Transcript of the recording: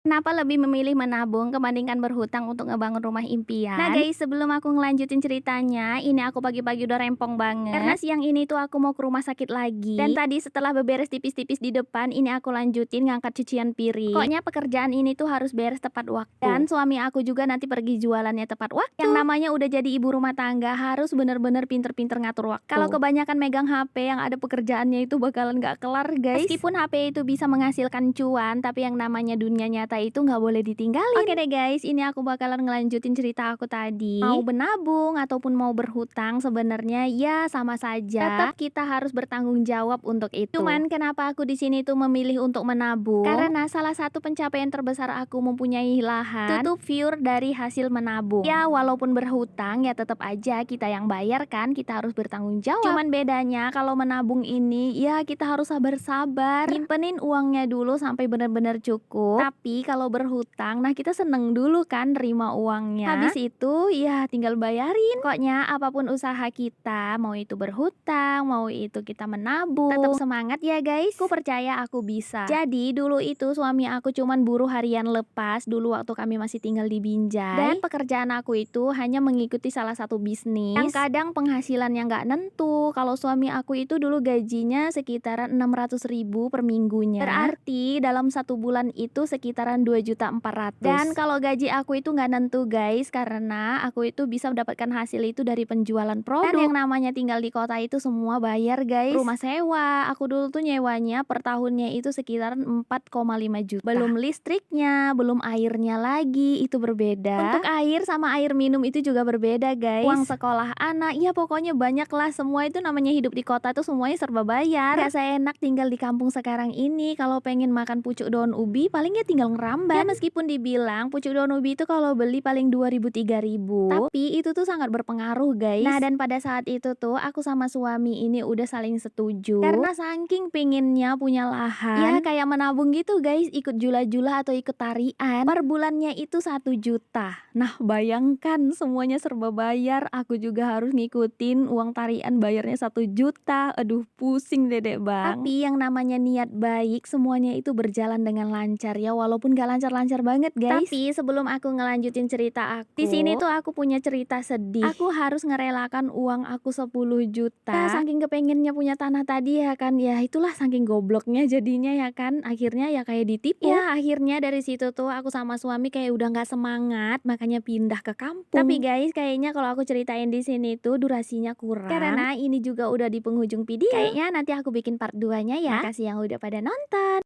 Kenapa lebih memilih menabung kebandingkan berhutang untuk ngebangun rumah impian? Nah guys, sebelum aku ngelanjutin ceritanya, ini aku pagi-pagi udah rempong banget. Karena siang ini tuh aku mau ke rumah sakit lagi. Dan tadi setelah beberes tipis-tipis di depan, ini aku lanjutin ngangkat cucian piring. Pokoknya pekerjaan ini tuh harus beres tepat waktu. Dan suami aku juga nanti pergi jualannya tepat waktu. Yang namanya udah jadi ibu rumah tangga harus bener-bener pinter-pinter ngatur waktu. Kalau kebanyakan megang HP yang ada pekerjaannya itu bakalan gak kelar guys. Meskipun HP itu bisa menghasilkan cuan, tapi yang namanya dunia nyata itu nggak boleh ditinggalin. Oke deh guys, ini aku bakalan ngelanjutin cerita aku tadi. Mau menabung ataupun mau berhutang sebenarnya ya sama saja. Tetap kita harus bertanggung jawab untuk itu. Cuman kenapa aku di sini tuh memilih untuk menabung? Karena salah satu pencapaian terbesar aku mempunyai lahan itu tuh pure dari hasil menabung. Ya walaupun berhutang ya tetap aja kita yang bayar kan, kita harus bertanggung jawab. Cuman bedanya kalau menabung ini ya kita harus sabar-sabar. Nyimpenin uangnya dulu sampai benar-benar cukup. Tapi kalau berhutang, nah kita seneng dulu kan nerima uangnya. Habis itu ya tinggal bayarin. Pokoknya apapun usaha kita, mau itu berhutang, mau itu kita menabung, tetap semangat ya guys. Aku percaya aku bisa. Jadi dulu itu suami aku cuman buruh harian lepas dulu waktu kami masih tinggal di Binjai. Dan pekerjaan aku itu hanya mengikuti salah satu bisnis yang kadang penghasilannya nggak nentu. Kalau suami aku itu dulu gajinya sekitaran 600.000 per minggunya. Berarti dalam satu bulan itu sekitaran 2.400.000. Dan kalau gaji aku itu nggak nentu guys, karena aku itu bisa mendapatkan hasil itu dari penjualan produk. Dan yang namanya tinggal di kota itu semua bayar guys. Rumah sewa, aku dulu tuh nyewanya per tahunnya itu sekitaran 4,5 juta. Belum listriknya, belum airnya lagi, itu berbeda. Untuk air sama air minum itu juga berbeda guys. Uang sekolah anak, ya pokoknya banyak lah. Semua itu namanya hidup di kota tuh semuanya serba bayar. Gak seenak tinggal di kampung sekarang ini. Kalau pengen makan pucuk daun ubi paling ya tinggal ngerambat. Ya meskipun dibilang pucuk daun ubi itu kalau beli paling 2.000 3.000, tapi itu tuh sangat berpengaruh guys. Nah dan pada saat itu tuh aku sama suami ini udah saling setuju. Karena saking pengennya punya lahan, ya kayak menabung gitu guys, ikut jula-jula atau ikut tarian. Per bulannya itu 1 juta. Nah bayangkan semuanya serba bayar, aku juga harus ngikutin uang tarian bayarnya 1 juta. Aduh pusing dedek bang. Tapi yang namanya niat baik semuanya itu berjalan dengan lancar ya, walaupun gak lancar-lancar banget guys. Tapi sebelum aku ngelanjutin cerita aku, di sini tuh aku punya cerita sedih. Aku harus ngerelakan uang aku 10 juta. Saking kepengennya punya tanah tadi ya kan, ya itulah saking gobloknya jadinya ya kan. Akhirnya ya kayak ditipu. Ya akhirnya dari situ tuh aku sama suami kayak udah nggak semangat, makanya pindah ke kampung. Tapi guys kayaknya kalau aku ceritain di sini tuh durasinya kurang. Karena ini juga udah di penghujung video. Kayaknya nanti aku bikin part 2-nya ya. Makasih yang udah pada nonton.